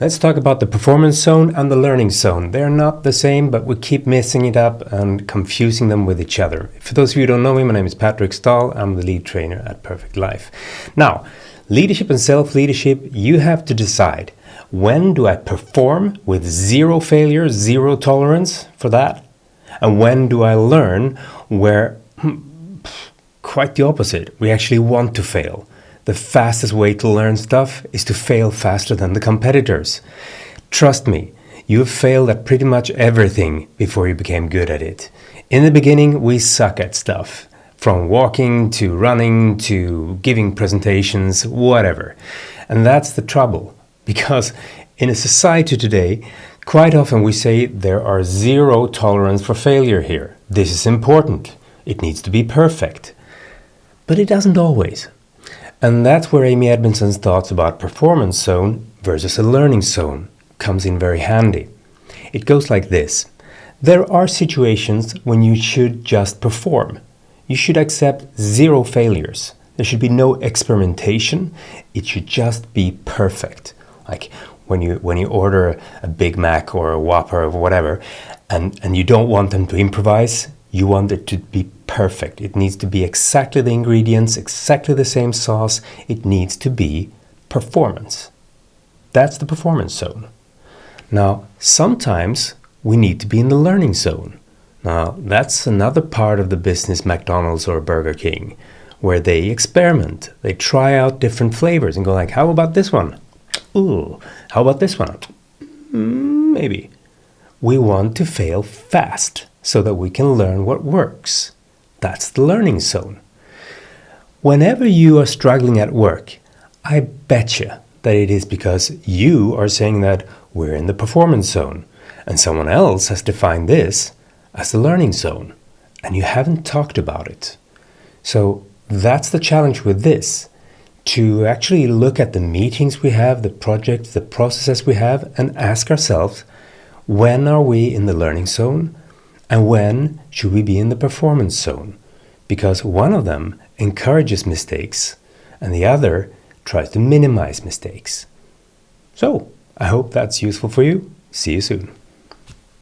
Let's talk about the performance zone and the learning zone. They're not the same, but we keep messing it up and confusing them with each other. For those of you who don't know me, my name is Patrick Stahl. I'm the lead trainer at Perfect Life. Now, leadership and self-leadership, you have to decide, when do I perform with zero failure, zero tolerance for that? And when do I learn where, quite the opposite, we actually want to fail? The fastest way to learn stuff is to fail faster than the competitors. Trust me, you've failed at pretty much everything before you became good at it. In the beginning, we suck at stuff. From walking to running to giving presentations, whatever. And that's the trouble. Because in a society today, quite often we say there are zero tolerance for failure here. This is important. It needs to be perfect. But it doesn't always. And that's where Amy Edmondson's thoughts about performance zone versus a learning zone comes in very handy. It goes like this. There are situations when you should just perform. You should accept zero failures. There should be no experimentation. It should just be perfect. Like when you order a Big Mac or a Whopper or whatever, and you don't want them to improvise, you want it to be perfect. It needs to be exactly the ingredients, exactly the same sauce. It needs to be performance. That's the performance zone. Now, sometimes we need to be in the learning zone. Now, that's another part of the business, McDonald's or Burger King, where they experiment. They try out different flavors and go like, how about this one? Ooh, how about this one? Maybe. We want to fail fast so that we can learn what works. That's the learning zone. Whenever you are struggling at work, I betcha that it is because you are saying that we're in the performance zone and someone else has defined this as the learning zone and you haven't talked about it. So that's the challenge with this, to actually look at the meetings we have, the projects, the processes we have, and ask ourselves, when are we in the learning zone? And when should we be in the performance zone? Because one of them encourages mistakes and the other tries to minimize mistakes. So, I hope that's useful for you. See you soon.